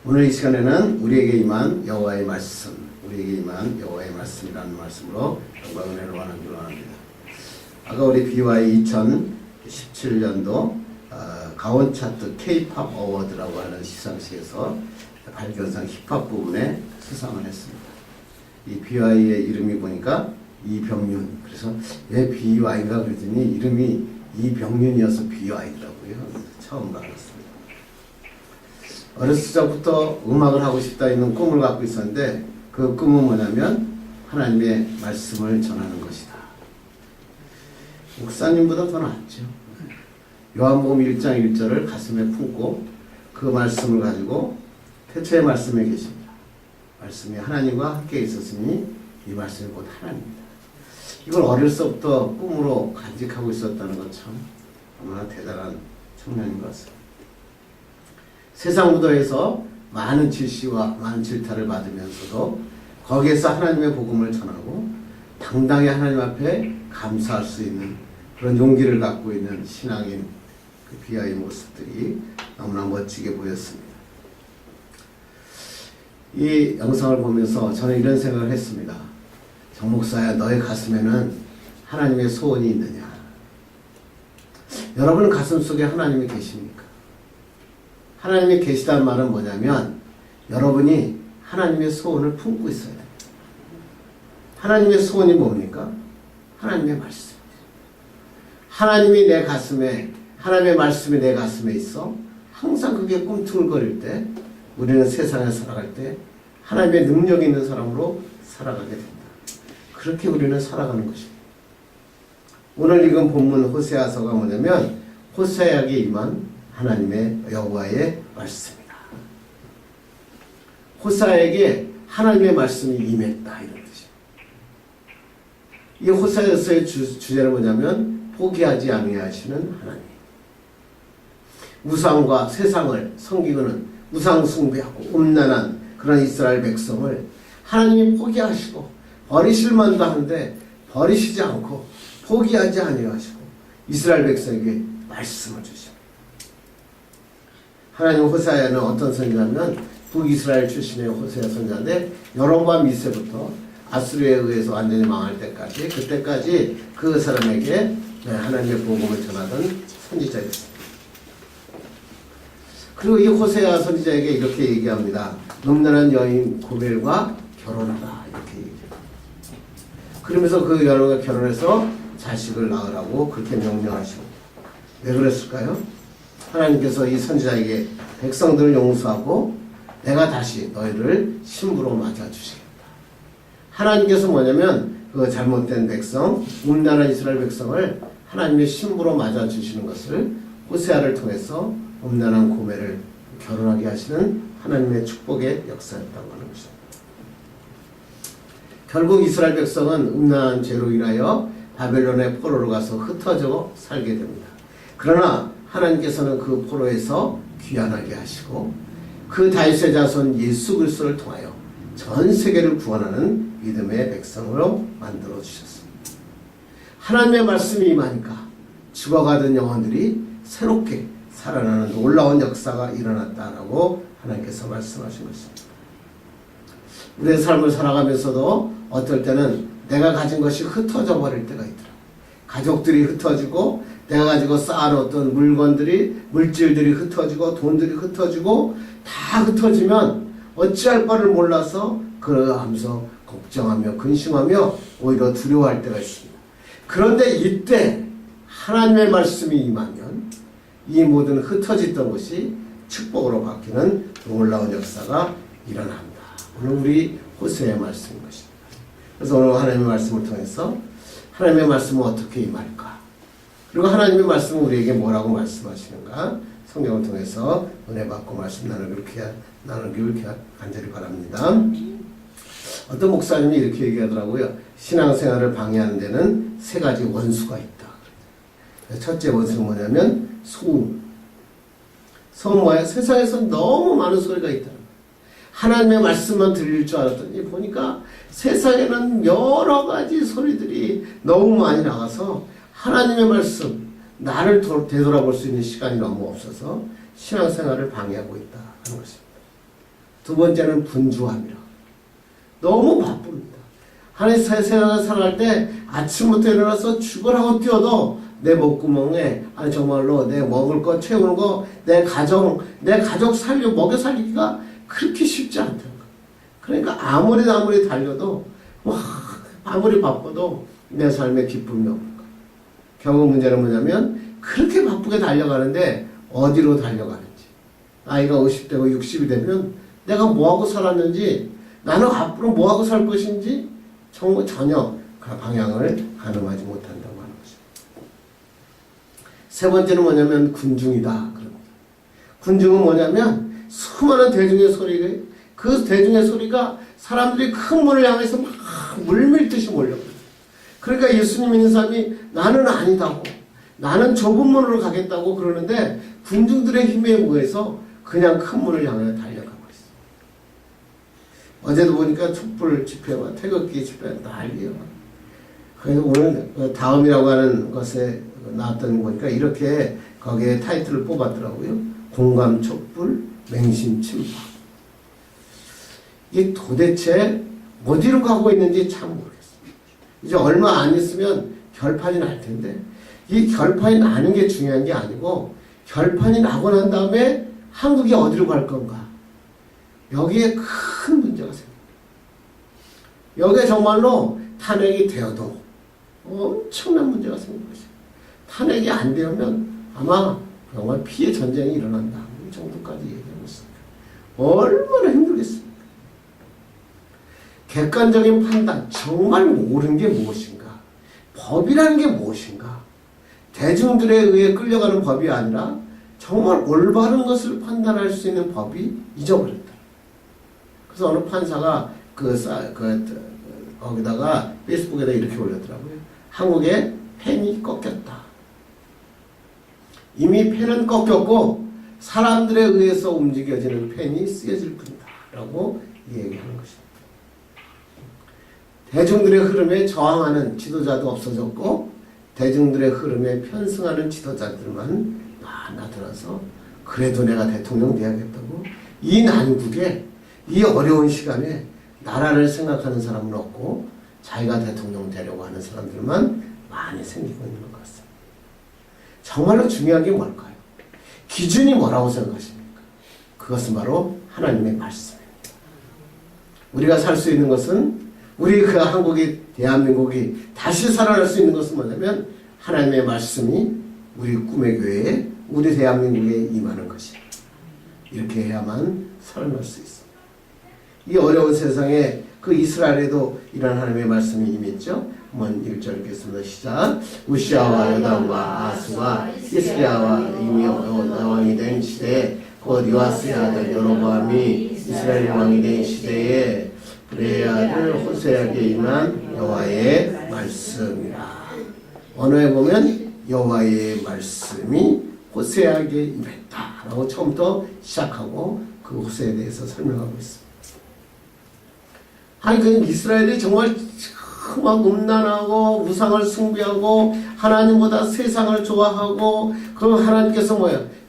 오늘 이 시간에는 우리에게 임한 여호와의 말씀이라는 말씀으로 영광 은혜를 나누기로 합니다. 아까 우리 BY 2017년도 가온 차트 K-팝 어워드라고 하는 시상식에서 발견상 힙합 부분에 수상을 했습니다. 이 BY의 이름이 보니까 이병윤. 그래서 왜 BY인가 그랬더니 이름이 이병윤이어서 BY더라고요. 처음 알았습니다. 어렸을 적부터 음악을 하고 싶다 있는 꿈을 갖고 있었는데 그 꿈은 뭐냐면 하나님의 말씀을 전하는 것이다. 목사님보다 더 낫죠. 요한복음 1장 1절을 가슴에 품고 그 말씀을 가지고 태초의 말씀에 계십니다. 말씀이 하나님과 함께 있었으니 이 말씀이 곧 하나님입니다. 이걸 어릴 적부터 꿈으로 간직하고 있었다는 것 참 얼마나 대단한 청년인 것 같습니다. 세상 무도에서 많은 질시와 많은 질타를 받으면서도 거기에서 하나님의 복음을 전하고 당당히 하나님 앞에 감사할 수 있는 그런 용기를 갖고 있는 신앙인 그 비아의 모습들이 너무나 멋지게 보였습니다. 이 영상을 보면서 저는 이런 생각을 했습니다. 정 목사야, 너의 가슴에는 하나님의 소원이 있느냐? 여러분 가슴 속에 하나님이 계십니까? 하나님이 계시다는 말은 뭐냐면 여러분이 하나님의 소원을 품고 있어야 돼요. 하나님의 소원이 뭡니까? 하나님의 말씀. 하나님이 내 가슴에, 하나님의 말씀이 내 가슴에 있어 항상 그게 꿈틀거릴 때 우리는 세상에 살아갈 때 하나님의 능력 있는 사람으로 살아가게 된다. 그렇게 우리는 살아가는 것입니다. 오늘 읽은 본문 호세아서가 뭐냐면 호세아에게 임한 하나님의 여호와의 말씀이다. 호세아에게 하나님의 말씀이 임했다 이런 뜻이에요. 이 호세아서의 주제는 뭐냐면 포기하지 아니하시는 하나님. 우상과 세상을 섬기고는 우상 숭배하고 음란한 그런 이스라엘 백성을 하나님이 포기하시고 버리실 만도 한데 버리시지 않고 포기하지 아니하시고 이스라엘 백성에게 말씀을 주십니다. 하나님 호세아는 어떤 선지자냐면 북이스라엘 출신의 호세아 선지자인데 여론과 미세부터 아수르에 의해서 완전히 망할 때까지 그때까지 그 사람에게 하나님의 복음을 전하던 선지자였습니다. 그리고 이 호세아 선지자에게 이렇게 얘기합니다. 음란한 여인 고멜과 결혼하라 이렇게 얘기합니다. 그러면서 그 여인과 결혼해서 자식을 낳으라고 그렇게 명령하시고 왜 그랬을까요? 하나님께서 이 선지자에게 백성들을 용서하고 내가 다시 너희를 신부로 맞아주시겠다. 하나님께서 뭐냐면 그 잘못된 백성, 음란한 이스라엘 백성을 하나님의 신부로 맞아주시는 것을 호세아를 통해서 음란한 고멜을 결혼하게 하시는 하나님의 축복의 역사였다고 하는 것입니다. 결국 이스라엘 백성은 음란한 죄로 인하여 바벨론의 포로로 가서 흩어져 살게 됩니다. 그러나 하나님께서는 그 포로에서 귀환하게 하시고 그 다윗의 자손 예수 그리스도를 통하여 전 세계를 구원하는 믿음의 백성으로 만들어 주셨습니다. 하나님의 말씀이 임하니까 죽어가던 영혼들이 새롭게 살아나는 놀라운 역사가 일어났다라고 하나님께서 말씀하신 것입니다. 우리의 삶을 살아가면서도 어떨 때는 내가 가진 것이 흩어져 버릴 때가 있더라. 가족들이 흩어지고 내가 가지고 쌓아놓았던 물질들이 흩어지고 돈들이 흩어지고 다 흩어지면 어찌할 바를 몰라서 그러면서 걱정하며 근심하며 오히려 두려워할 때가 있습니다. 그런데 이때 하나님의 말씀이 임하면 이 모든 흩어졌던 것이 축복으로 바뀌는 놀라운 역사가 일어납니다. 오늘 우리 호세아의 말씀인 것입니다. 그래서 오늘 하나님의 말씀을 통해서 하나님의 말씀은 어떻게 임할까? 그리고 하나님의 말씀은 우리에게 뭐라고 말씀하시는가? 성경을 통해서 은혜 받고 말씀 나누길 간절히 바랍니다. 어떤 목사님이 이렇게 얘기하더라고요. 신앙생활을 방해하는 데는 세 가지 원수가 있다. 첫째 원수는 뭐냐면 소음. 소음 뭐야? 세상에서 너무 많은 소리가 있다. 하나님의 말씀만 들릴 줄 알았더니 보니까 세상에는 여러 가지 소리들이 너무 많이 나가서 하나님의 말씀, 나를 되돌아볼 수 있는 시간이 너무 없어서 신앙생활을 방해하고 있다 하는 것입니다. 두 번째는 분주함이라. 너무 바쁩니다. 하나님 세상을 살아갈 때 아침부터 일어나서 출근하고 뛰어도 내 목구멍에 아니 정말로 내 먹을 거 채우는 거, 내 가정 먹여 살리기가 그렇게 쉽지 않다는 거예요. 그러니까 아무리 달려도 아무리 바빠도 내 삶에 기쁨이 없는 거예요. 결국 문제는 뭐냐면 그렇게 바쁘게 달려가는데 어디로 달려가는지, 나이가 50대고 60이 되면 내가 뭐하고 살았는지, 나는 앞으로 뭐하고 살 것인지 전혀 그 방향을 가늠하지 못한다고 하는 것입니다. 세 번째는 뭐냐면 군중이다 그럽니다. 군중은 뭐냐면 수많은 대중의 소리를, 그 대중의 소리가 사람들이 큰 문을 향해서 막 물밀듯이 몰려요. 그러니까 예수님 믿는 사람이 나는 아니다고, 나는 좁은 문으로 가겠다고 그러는데 군중들의 힘에 의해서 그냥 큰 문을 향해 달려가고 있어요. 어제도 보니까 촛불 집회와 태극기 집회 난리요. 그래서 오늘 다음이라고 하는 것에 나왔던 거 보니까 이렇게 거기에 타이틀을 뽑았더라고요. 공감 촛불, 맹신 침박. 이게 도대체 어디로 가고 있는지 참 모르겠어요. 이제 얼마 안 있으면 결판이 날 텐데, 이 결판이 나는 게 중요한 게 아니고 결판이 나고 난 다음에 한국이 어디로 갈 건가, 여기에 큰 문제가 생깁니다. 여기에 정말로 탄핵이 되어도 엄청난 문제가 생긴 것이에요. 탄핵이 안 되면 아마 정말 피해 전쟁이 일어난다, 이 정도까지 얘기하고 있습니다. 얼마나 힘들겠습니까? 객관적인 판단, 정말 옳은 게 무엇인가, 법이라는 게 무엇인가, 대중들에 의해 끌려가는 법이 아니라 정말 올바른 것을 판단할 수 있는 법이 잊어버렸다. 그래서 어느 판사가 거기다가 페이스북에다 이렇게 올렸더라고요. 한국의 펜이 꺾였다. 이미 펜은 꺾였고 사람들에 의해서 움직여지는 펜이 쓰여질 뿐이다 라고 얘기하는 것입니다. 대중들의 흐름에 저항하는 지도자도 없어졌고 대중들의 흐름에 편승하는 지도자들만 나타나서 그래도 내가 대통령 돼야겠다고, 이 난국에, 이 어려운 시간에 나라를 생각하는 사람은 없고 자기가 대통령 되려고 하는 사람들만 많이 생기고 있는 것 같습니다. 정말로 중요한 게 뭘까요? 기준이 뭐라고 생각하십니까? 그것은 바로 하나님의 말씀입니다. 우리가 살 수 있는 것은, 우리 그 한국이, 대한민국이 다시 살아날 수 있는 것은 뭐냐면 하나님의 말씀이 우리 꿈의 교회에, 우리 대한민국에 임하는 것이에요. 이렇게 해야만 살아날 수 있습니다. 이 어려운 세상에 그 이스라엘에도 이런 하나님의 말씀이 임했죠. 한번 1절 읽겠습니다. 시작. 우시아와 요담과 아스와 히스기야와 이미 왕이 된 시대에 곧 요아스의 아들 여로보암이 이스라엘 왕이 된 시대에 브레의 아들 호세아에게 임한 여호와의 말씀이라. 언어에 보면 여호와의 말씀이 호세아에게 임했다라고 처음부터 시작하고 그 호세에 대해서 설명하고 있습니다. 아니, 그 이스라엘이 정말 막 음란하고 우상을 숭배하고 하나님보다 세상을 좋아하고, 그 하나님께서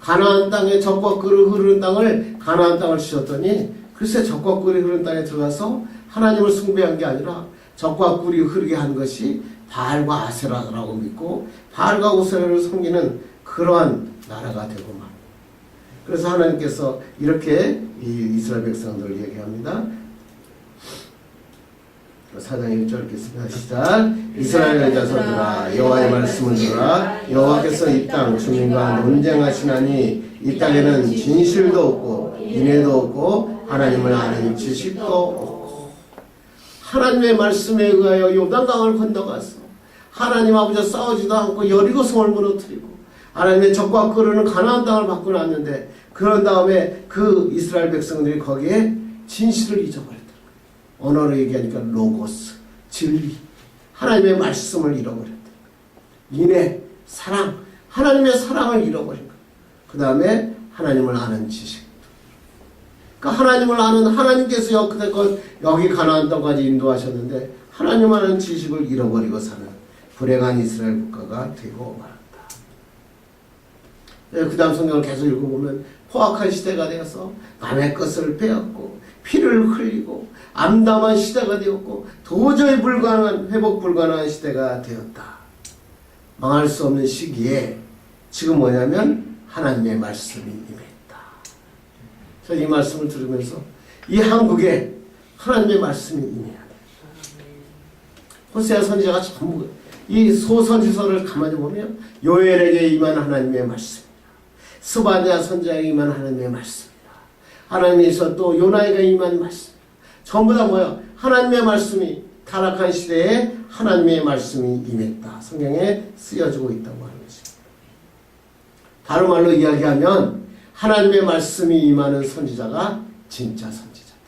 가나안 땅에 젖과 꿀이 흐르는 땅을, 가나안 땅을 주셨더니 글쎄 젖과 꿀이 흐르는 땅에 들어가서 하나님을 숭배한 게 아니라 젖과 꿀이 흐르게 한 것이 바알과 아세라라고 믿고 바알과 아세라를 섬기는 그러한 나라가 되고 말. 그래서 하나님께서 이렇게 이 이스라엘 백성들을 얘기합니다. 4장 1절 읽겠습니다. 시작. 이스라엘 자손들아 여호와의 말씀을 들으라. 여호와께서 이 땅 주민과 논쟁하시나니 이 땅에는 진실도 없고 인애도 없고 하나님을 아는 지식도 없고. 하나님의 말씀에 의하여 요단강을 건너가서 하나님 아버지와 싸우지도 않고 여리고성을 무너뜨리고 하나님의 젖과 끓는 가나안 땅을 바꿔놨는데, 그런 다음에 그 이스라엘 백성들이 거기에 진실을 잊어버렸다. 언어로 얘기하니까 로고스, 진리, 하나님의 말씀을 잃어버렸다. 인애, 사랑, 하나님의 사랑을 잃어버린 거예요. 그 다음에 하나님을 아는 지식. 그러니까 하나님을 아는, 하나님께서 여기까지 여기 가나안 땅까지 인도하셨는데 하나님 아는 지식을 잃어버리고 사는 불행한 이스라엘 국가가 되고 말았다. 그 다음 성경을 계속 읽어보면 포악한 시대가 되어서 남의 것을 빼앗고 피를 흘리고 암담한 시대가 되었고 도저히 불가능한 회복 불가능한 시대가 되었다. 망할 수 없는 시기에 지금 뭐냐면 하나님의 말씀이 임했다. 저는 이 말씀을 들으면서 이 한국에 하나님의 말씀이 임해야 돼. 호세아 선지자가 전부 이 소선지서를 가만히 보면 요엘에게 임한 하나님의 말씀입니다. 스바냐 선지자에게 임한 하나님의 말씀입니다. 하나님께서 또 요나에게 임한 말씀. 전부 다 뭐야? 하나님의 말씀이 타락한 시대에 하나님의 말씀이 임했다. 성경에 쓰여지고 있다고 하는 것입니다. 다른 말로 이야기하면 하나님의 말씀이 임하는 선지자가 진짜 선지자다.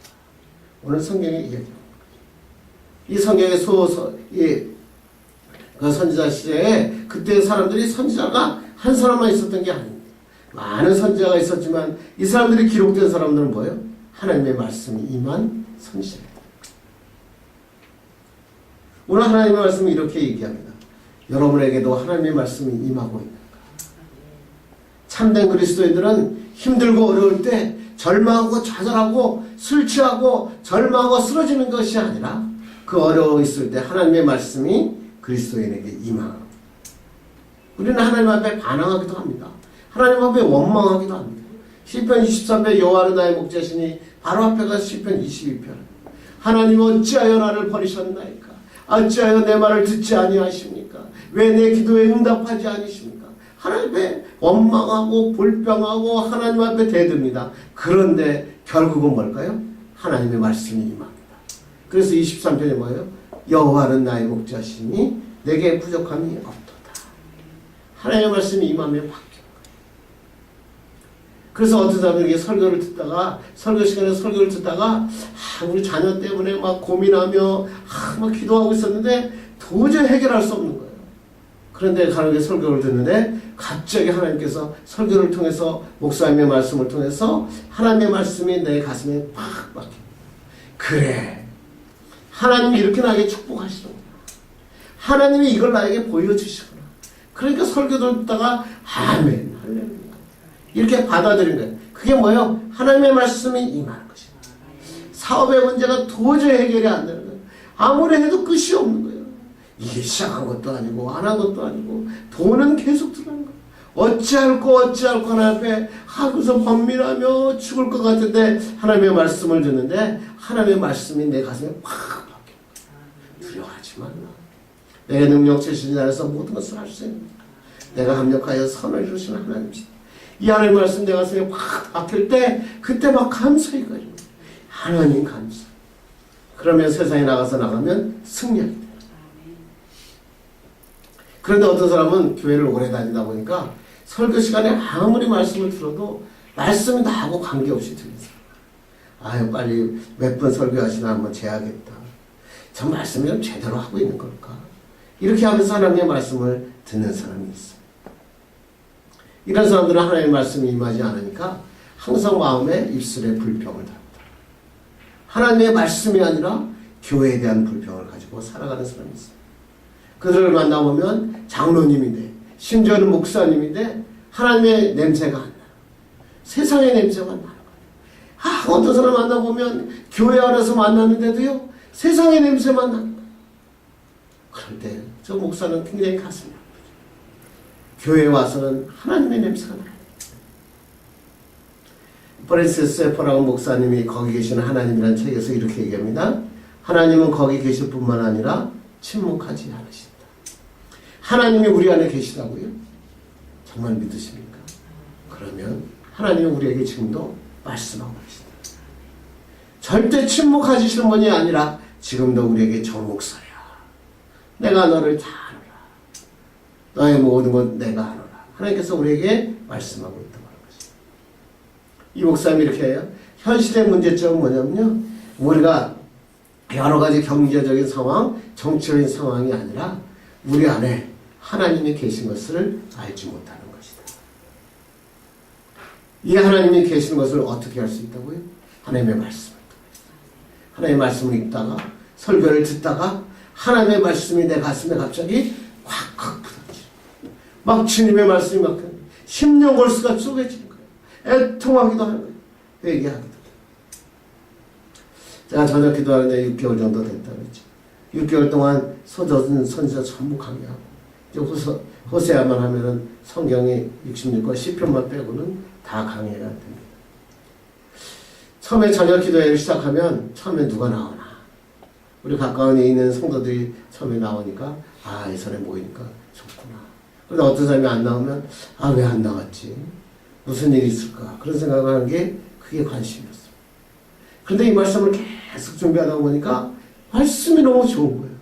오늘 성경에 이야기합니다. 이 성경의 그 선지자 시대에 그때 사람들이 선지자가 한 사람만 있었던 게 아닙니다. 많은 선지자가 있었지만 이 사람들이 기록된 사람들은 뭐예요? 하나님의 말씀이 임한 선지자입니다. 오늘 하나님의 말씀은 이렇게 얘기합니다. 여러분에게도 하나님의 말씀이 임하고 있는가? 참된 그리스도인들은 힘들고 어려울 때 절망하고 좌절하고 술 취하고 절망하고 쓰러지는 것이 아니라 그 어려워 있을 때 하나님의 말씀이 그리스도인에게 임하고 우리는 하나님 앞에 반항하기도 합니다. 하나님 앞에 원망하기도 합니다. 시편 23편 여호와는 나의 목자시니 바로 앞에 가서 시편 22편 하나님 어찌하여 나를 버리셨나이까? 어찌하여 내 말을 듣지 아니하십니까? 왜 내 기도에 응답하지 않으십니까? 하나님 앞에 원망하고 불평하고 하나님 앞에 대듭니다. 그런데 결국은 뭘까요? 하나님의 말씀이 임합니다. 그래서 23편에 뭐예요? 여호와는 나의 목자시니 내게 부족함이 없도다. 하나님의 말씀이 임하면 바뀌어요. 그래서 어떤 사람은 이렇게 설교 시간에 설교를 듣다가 우리 자녀 때문에 막 고민하며 막 기도하고 있었는데 도저히 해결할 수 없는 거예요. 그런데 가는데 설교를 듣는데 갑자기 하나님께서 설교를 통해서 목사님의 말씀을 통해서 하나님의 말씀이 내 가슴에 팍 박힙니다. 그래, 하나님이 이렇게 나에게 축복하시는구나. 하나님이 이걸 나에게 보여주시구나. 그러니까 설교를 듣다가 아멘, 할렐루야 이렇게 받아들인 거예요. 그게 뭐예요? 하나님의 말씀이 임하는 것입니다. 사업의 문제가 도저히 해결이 안 되는 거예요. 아무리 해도 끝이 없는 거예요. 이게 시작한 것도 아니고 안 한 것도 아니고 돈은 계속 들어가는 거예요. 어찌할꼬 하나님 앞에 하고서 번민하며 죽을 것 같은데 하나님의 말씀을 듣는데 하나님의 말씀이 내 가슴에 확 박혀요. 두려워하지 말라. 내 능력 제신 자에서 모든 것을 할 수 있는 내가 합력하여 선을 이루시는 하나님이시다. 이 하나님 말씀 내 가슴에 확 박힐 때 그때 막 감사히 가지고 하나님 감사. 그러면 세상에 나가면 승리하게 돼요. 그런데 어떤 사람은 교회를 오래 다니다 보니까 설교 시간에 아무리 말씀을 들어도 말씀이 나하고 관계없이 들리는 사람. 아유 빨리 몇 번 설교하시나 한번 재야겠다. 저 말씀을 좀 제대로 하고 있는 걸까? 이렇게 하면서 하나님의 말씀을 듣는 사람이 있어요. 이런 사람들은 하나님의 말씀이 임하지 않으니까 항상 마음에 입술에 불평을 합니다. 하나님의 말씀이 아니라 교회에 대한 불평을 가지고 살아가는 사람이 있어요. 그들을 만나보면 장로님인데 심지어는 목사님인데 하나님의 냄새가 안 나요. 세상의 냄새가 나는 거예요. 어떤 사람 만나보면 교회 안에서 만났는데도요 세상의 냄새만 나는 거예요. 그럴 때 저 목사는 굉장히 가슴이 아프죠. 교회에 와서는 하나님의 냄새가 나요. 프랜시스 세퍼라고 목사님이 거기 계시는 하나님이라는 책에서 이렇게 얘기합니다. 하나님은 거기 계실 뿐만 아니라 침묵하지 않으신다. 하나님이 우리 안에 계시다고요? 정말 믿으십니까? 그러면 하나님은 우리에게 지금도 말씀하고 계신다. 절대 침묵하시는 분이 아니라 지금도 우리에게 저 목사야. 내가 너를 다 알아라. 너의 모든 것 내가 알아라. 하나님께서 우리에게 말씀하고 있다고 하는 것입니다. 이 목사님이 이렇게 해요. 현실의 문제점은 뭐냐면요. 우리가 여러 가지 경제적인 상황, 정치적인 상황이 아니라 우리 안에 하나님이 계신 것을 알지 못하는 것이다. 이 하나님이 계신 것을 어떻게 할 수 있다고요? 하나님의 말씀을 통해서. 하나님의 말씀을 읽다가 설교를 듣다가 하나님의 말씀이 내 가슴에 갑자기 콱콱 부딪히고 막 주님의 말씀이 막 심령골수가 쪼개지는 거예요. 애통하기도 하는 거예요. 회개하기도. 제가 저녁 기도하는데 6개월 정도 됐다 그랬죠. 6개월 동안 서젖은 선지자 전부 강의하고, 이제 호세아만 하면은 성경이 66권 시편만 빼고는 다 강의해야 됩니다. 처음에 저녁 기도회를 시작하면 처음에 누가 나오나, 우리 가까운 데 있는 성도들이 처음에 나오니까 이 사람이 모이니까 좋구나. 그런데 어떤 사람이 안 나오면 왜 안 나왔지? 무슨 일이 있을까? 그런 생각을 하는 게 그게 관심이었어요. 그런데 이 말씀을 계속 준비하다 보니까 말씀이 너무 좋은 거예요.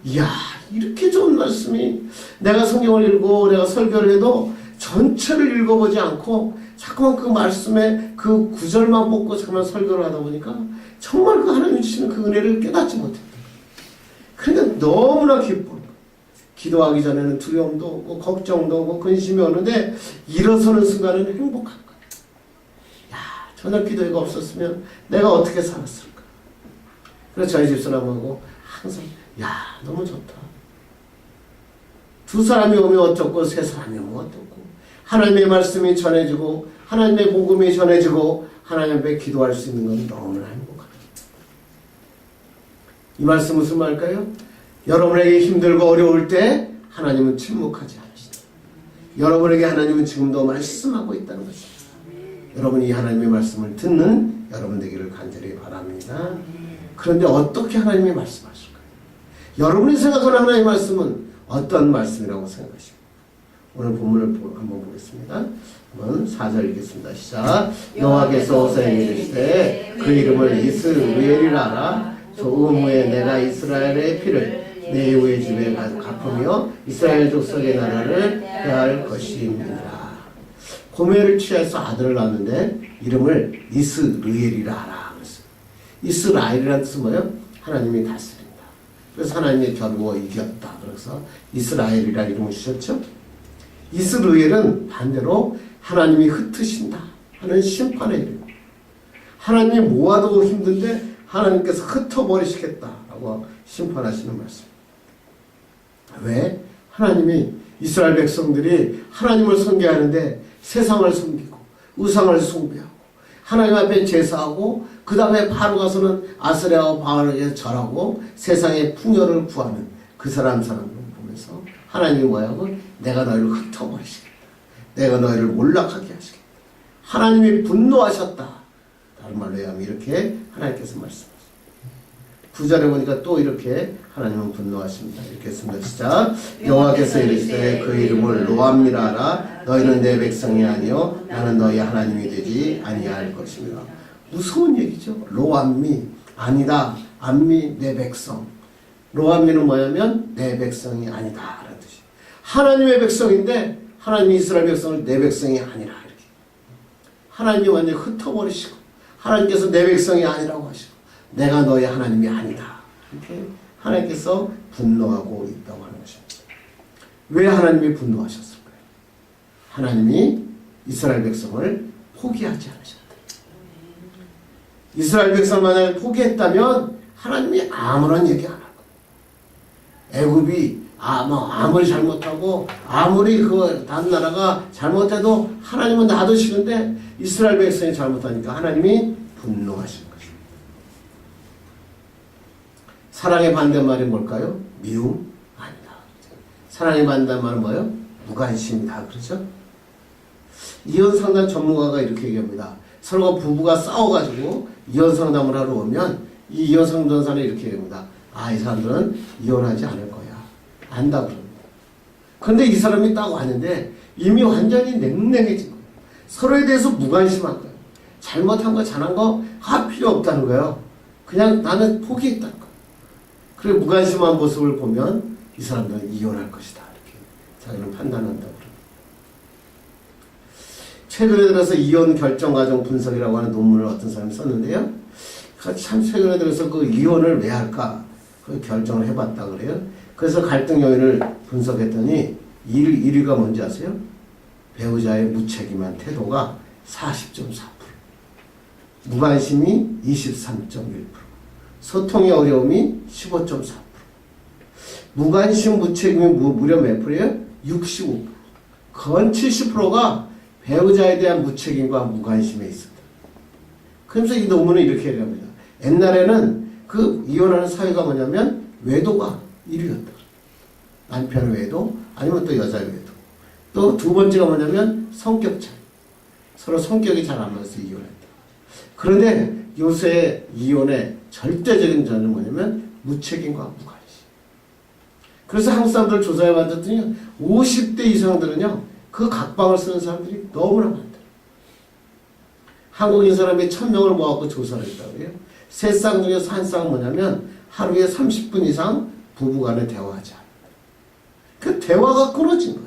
이야, 이렇게 좋은 말씀이, 내가 성경을 읽고 내가 설교를 해도 전체를 읽어보지 않고 자꾸만 그 말씀에 그 구절만 뽑고 자꾸만 설교를 하다 보니까 정말 그 하나님 주시는 그 은혜를 깨닫지 못했다. 그러니까 너무나 기뻐. 기도하기 전에는 두려움도 오고 걱정도 오고 근심이 오는데 일어서는 순간은 행복한 거예요. 야, 저녁 기도회가 없었으면 내가 어떻게 살았을까? 그래서 저희 집사람하고 항상 너무 좋다. 두 사람이 오면 어쩌고 세 사람이 오면 어떻고, 하나님의 말씀이 전해지고 하나님의 복음이 전해지고 하나님 앞에 기도할 수 있는 건 너무나 행복하다. 이 말씀 무슨 말일까요? 여러분에게 힘들고 어려울 때 하나님은 침묵하지 않으시다. 여러분에게 하나님은 지금도 말씀하고 있다는 것입니다. 여러분이 하나님의 말씀을 듣는 여러분 되기를 간절히 바랍니다. 그런데 어떻게 하나님이 말씀하실까요? 여러분이 생각하는 하나님의 말씀은 어떤 말씀이라고 생각하십니까? 오늘 본문을 한번 보겠습니다. 한번 4절 읽겠습니다. 시작. 여호와께서 호세아에게 이르시되 그 이름을 이스라엘이라 하라. 조금 후에 내가 이스라엘의 피를 내 이후의 집에 갚으며 이스라엘 족속의 나라를 폐할 것입니다. 고멜을 취해서 아들을 낳았는데 이름을 이스라엘이라 하라. 이스라엘이라는 뜻은 뭐예요? 하나님이 다스린다. 그래서 하나님이 겨루어 이겼다. 그래서 이스라엘이라는 이름을 주셨죠. 이스라엘은 반대로 하나님이 흩으신다 하는 심판의 이름. 하나님이 모아도 힘든데 하나님께서 흩어버리시겠다라고 심판하시는 말씀. 왜? 하나님이 이스라엘 백성들이 하나님을 섬겨하는데 세상을 섬기고 우상을 숭배하고 하나님 앞에 제사하고 그 다음에 바로 가서는 아스레와 바알에게 절하고 세상의 풍요를 구하는 그 사람을 보면서 하나님이 뭐라고? 내가 너희를 흩어버리시겠다. 내가 너희를 몰락하게 하시겠다. 하나님이 분노하셨다. 다른 말로 하면 이렇게 하나님께서 말씀하십니다. 9절에 보니까 또 이렇게 하나님은 분노하십니다. 이렇게 했습니다. 시작. 여호와께서 이르시되 그 이름을 로암이라 하라. 너희는 내 백성이 아니요 나는 너희 하나님이 되지 아니할 것입니다. 무서운 얘기죠. 로암미 아니다. 암미 내 백성. 로암미는 뭐냐면 내 백성이 아니다 라는 뜻이에요. 하나님의 백성인데 하나님이 이스라엘 백성을 내 백성이 아니라 이렇게. 하나님이 완전히 흩어버리시고 하나님께서 내 백성이 아니라고 하시고 내가 너희 하나님이 아니다. 이렇게 하나님께서 분노하고 있다고 하는 것입니다. 왜 하나님이 분노하셨을까요? 하나님이 이스라엘 백성을 포기하지 않으셨다. 이스라엘 백성을 만약에 포기했다면 하나님이 아무런 얘기 안 할 거예요. 애굽이 아무리 잘못하고 아무리 그 다른 나라가 잘못해도 하나님은 놔두시는데 이스라엘 백성이 잘못하니까 하나님이 분노하시는 것입니다. 사랑의 반대말이 뭘까요? 미움? 아니다. 사랑의 반대말은 뭐예요? 무관심이다. 그렇죠? 이혼상담 전문가가 이렇게 얘기합니다. 서로 부부가 싸워가지고 이혼상담을 하러 오면 이 이혼상담사는 이렇게 얘기합니다. 이 사람들은 이혼하지 않을 거야. 안다 그럽니다. 그런데 이 사람이 딱 왔는데 이미 완전히 냉랭해진 거예요. 서로에 대해서 무관심한 거예요. 잘못한 거 잘한 거 할 필요 없다는 거예요. 그냥 나는 포기했다는 거예요. 그리고 무관심한 모습을 보면 이 사람들은 이혼할 것이다. 이렇게 자기는 판단한다고 그럽니다. 최근에 들어서 이혼 결정 과정 분석이라고 하는 논문을 어떤 사람이 썼는데요. 참 최근에 들어서 그 이혼을 왜 할까? 그 결정을 해봤다 그래요. 그래서 갈등 요인을 분석했더니 1위가 뭔지 아세요? 배우자의 무책임한 태도가 40.4%, 무관심이 23.1%, 소통의 어려움이 15.4%, 무관심 무책임이 무려 몇 프로예요? 65%. 건 70%가 배우자에 대한 무책임과 무관심에 있었다. 그러면서 이 논문은 이렇게 얘기합니다. 옛날에는 그 이혼하는 사유가 뭐냐면 외도가 1위였다. 남편 외도 아니면 또 여자 외도. 또 두 번째가 뭐냐면 성격 차이. 서로 성격이 잘 안 맞아서 이혼했다. 그런데 요새 이혼의 절대적인 전은 뭐냐면 무책임과 무관심. 그래서 한국 사람들 조사해 봤더니 50대 이상들은요 그 각방을 쓰는 사람들이 너무나 많다. 한국인 사람이 1000명을 모아갖고 조사를 했다고요. 세 쌍 중에서 한 쌍은 뭐냐면 하루에 30분 이상 부부간에 대화하지 않는다. 그 대화가 끊어진 거예요.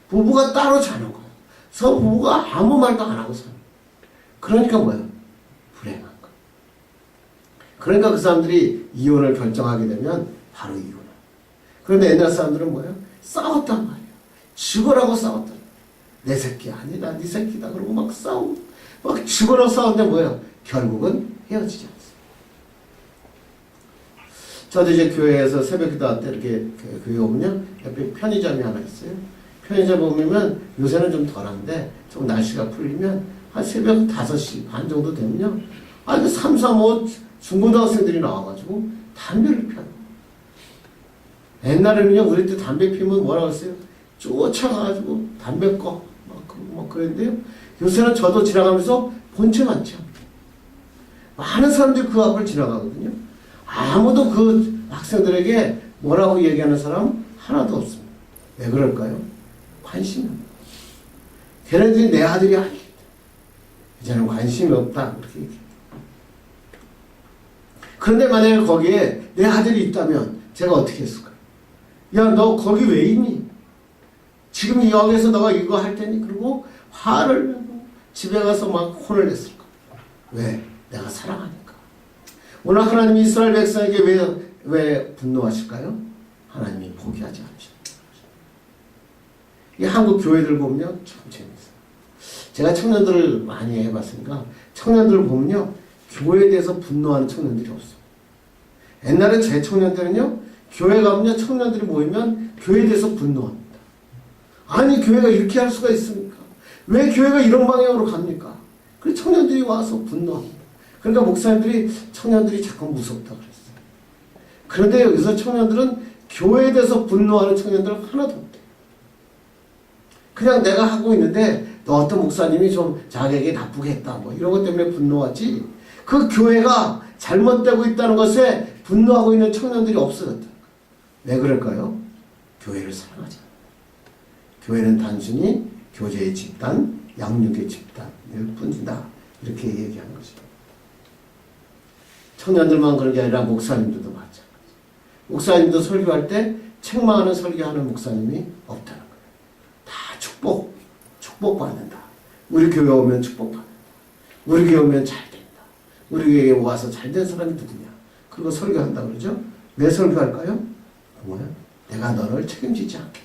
부부가 따로 자는 거예요. 부부가 아무 말도 안 하고 사는 거예요. 그러니까 뭐예요? 불행한 거예요. 그러니까 그 사람들이 이혼을 결정하게 되면 바로 이혼을. 그런데 옛날 사람들은 뭐예요? 싸웠단 말이에요. 죽으라고 싸웠단 말이에요. 내 새끼 아니다, 네 새끼다. 그러고 막 싸우고, 막 죽으라고 싸웠는데 뭐예요? 결국은 헤어지지 않습니다. 저도 이제 교회에서 새벽 기도 때 이렇게 교회 오면요. 옆에 편의점이 하나 있어요. 편의점 오면 요새는 좀 덜한데, 좀 날씨가 풀리면 한 새벽 5시 반 정도 되면요. 그 3, 4, 5 중고등학생들이 나와가지고 담배를 피워요. 옛날에는요, 우리 때 담배 피우면 뭐라고 했어요? 쫓아가가지고 담배 꺼. 막 그랬는데요. 요새는 저도 지나가면서 본체 많죠. 많은 사람들이 그 앞을 지나가거든요. 아무도 그 학생들에게 뭐라고 얘기하는 사람 하나도 없습니다. 왜 그럴까요? 관심이 없다. 걔네들이 내 아들이 아니겠다. 이제는 관심이 없다. 그렇게 얘기해요. 그런데 만약에 거기에 내 아들이 있다면 제가 어떻게 했을까요? 야, 너 거기 왜 있니? 지금 여기서 너가 이거 할 테니? 그리고 화를 내고 집에 가서 막 혼을 냈을 거야. 왜? 내가 사랑하니까. 오늘 하나님이 이스라엘 백성에게 왜 분노하실까요? 하나님이 포기하지 않으십니다. 이 한국 교회들 보면요, 참 재밌어요. 제가 청년들을 많이 해봤으니까 청년들을 보면요, 교회에 대해서 분노하는 청년들이 없어요. 옛날에 제 청년 때는요, 교회 가면요, 청년들이 모이면 교회에 대해서 분노합니다. 아니, 교회가 이렇게 할 수가 있습니까? 왜 교회가 이런 방향으로 갑니까? 그래서 청년들이 와서 분노합니다. 그러니까 목사님들이 청년들이 자꾸 무섭다고 그랬어요. 그런데 여기서 청년들은 교회에 대해서 분노하는 청년들은 하나도 없대요. 그냥 내가 하고 있는데 너 어떤 목사님이 좀 자기에게 나쁘게 했다 뭐 이런 것 때문에 분노하지, 그 교회가 잘못되고 있다는 것에 분노하고 있는 청년들이 없어졌다. 왜 그럴까요? 교회를 사랑하지 않아요. 교회는 단순히 교제의 집단, 양육의 집단일 뿐이다. 이렇게 얘기하는 것입니다. 청년들만 그런 게 아니라 목사님들도 마찬가지. 목사님도 설교할 때 책망하는 설교하는 목사님이 없다는 거예요. 다 축복받는다. 우리 교회 오면 축복받는다. 우리 교회 오면 잘 된다. 우리 교회에 와서 잘된 사람이 누구냐. 그리고 설교한다 그러죠. 왜 설교할까요? 뭐야? 내가 너를 책임지지 않겠다.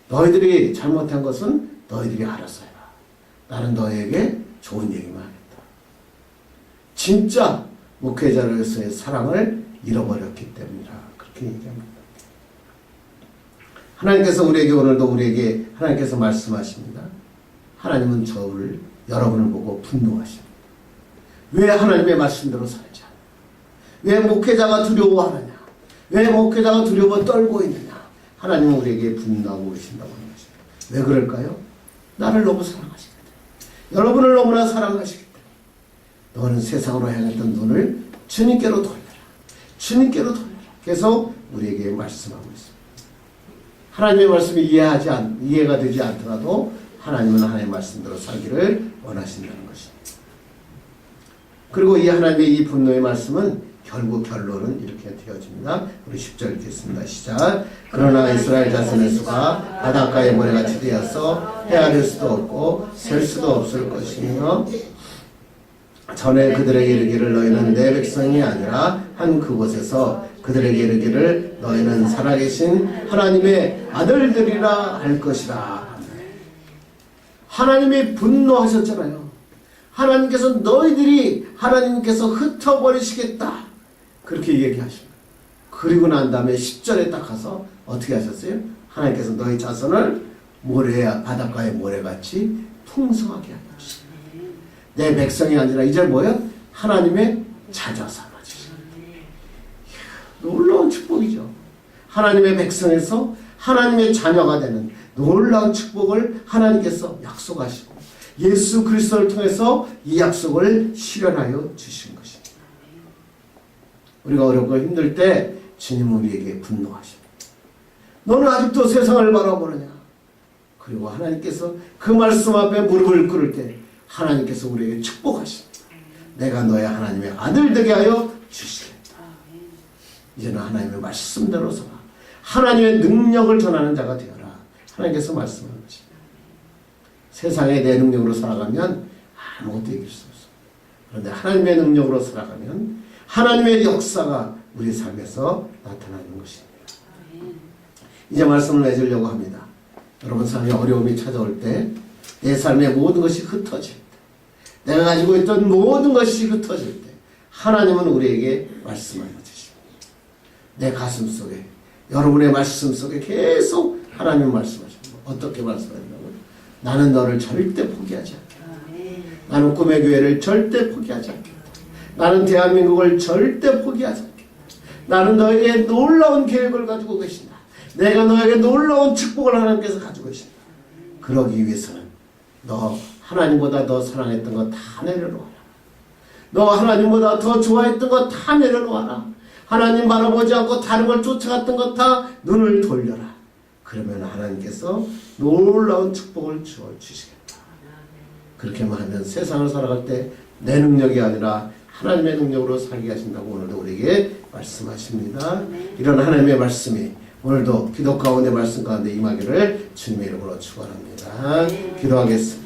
너희들이 잘못한 것은 너희들이 알아서 해라. 나는 너에게 좋은 얘기만 하겠다. 진짜 목회자로서의 사랑을 잃어버렸기 때문이라 그렇게 얘기합니다. 하나님께서 우리에게 오늘도 우리에게 하나님께서 말씀하십니다. 하나님은 여러분을 보고 분노하십니다. 왜 하나님의 말씀대로 살지 않냐? 왜 목회자가 두려워하느냐? 왜 목회자가 두려워 떨고 있느냐? 하나님은 우리에게 분노하고 계신다고 하는 것입니다. 왜 그럴까요? 나를 너무 사랑하시기 때문에. 여러분을 너무나 사랑하시기 때문에. 너는 세상으로 향했던 눈을 주님께로 돌려라. 주님께로 돌려라. 계속 우리에게 말씀하고 있습니다. 하나님의 말씀이 이해가 되지 않더라도 하나님은 하나님의 말씀대로 살기를 원하신다는 것입니다. 그리고 이 하나님의 이 분노의 말씀은 결국 결론은 이렇게 되어집니다. 우리 10절 읽겠습니다. 시작. 그러나 이스라엘 자손의 수가 바닷가의 모래같이 되어서 헤아릴 수도 없고 셀 수도 없을 것이며 전에 그들에게 이르기를 너희는 내 백성이 아니라 한 그곳에서 그들에게 이르기를 너희는 살아계신 하나님의 아들들이라 할 것이라. 하나님이 분노하셨잖아요. 하나님께서 너희들이 하나님께서 흩어버리시겠다. 그렇게 얘기하십니다. 그리고 난 다음에 10절에 딱 가서 어떻게 하셨어요? 하나님께서 너희 자손을 바닷가의 모래같이 풍성하게 하셨습니다. 내 백성이 아니라 이제 뭐예요? 하나님의 자녀 삼아주십니다. 놀라운 축복이죠. 하나님의 백성에서 하나님의 자녀가 되는 놀라운 축복을 하나님께서 약속하시고 예수 그리스도를 통해서 이 약속을 실현하여 주신 것입니다. 우리가 어렵고 힘들 때 주님은 우리에게 분노하십니다. 너는 아직도 세상을 바라보느냐? 그리고 하나님께서 그 말씀 앞에 무릎을 꿇을 때 하나님께서 우리에게 축복하십니다. 내가 너의 하나님의 아들 되게 하여 주시겠다. 이제는 하나님의 말씀대로 서라. 하나님의 능력을 전하는 자가 되어라. 하나님께서 말씀하는 것입니다. 세상에 내 능력으로 살아가면 아무것도 이길 수 없습니다. 그런데 하나님의 능력으로 살아가면 하나님의 역사가 우리 삶에서 나타나는 것입니다. 이제 말씀을 맺으려고 합니다. 여러분 삶에 어려움이 찾아올 때 내 삶의 모든 것이 흩어질 때 내가 가지고 있던 모든 것이 흩어질 때 하나님은 우리에게 말씀하여 주십니다. 내 가슴 속에 여러분의 말씀 속에 계속 하나님 말씀하십니다. 어떻게 말씀하시냐고요? 나는 너를 절대 포기하지 않겠다. 나는 꿈의 교회를 절대 포기하지 않겠다. 나는 대한민국을 절대 포기하지 않겠다. 나는 너에게 놀라운 계획을 가지고 계신다. 내가 너에게 놀라운 축복을 하나님께서 가지고 계신다. 그러기 위해서는 너 하나님보다 더 사랑했던 거 다 내려놓아라. 너 하나님보다 더 좋아했던 거 다 내려놓아라. 하나님 바라보지 않고 다른 걸 쫓아갔던 것 다 눈을 돌려라. 그러면 하나님께서 놀라운 축복을 주시겠다. 그렇게만 하면 세상을 살아갈 때 내 능력이 아니라 하나님의 능력으로 살게 하신다고 오늘도 우리에게 말씀하십니다. 이런 하나님의 말씀이 오늘도 기도 가운데 말씀 가운데 임하기를 주님의 이름으로 축원합니다. 기도하겠습니다.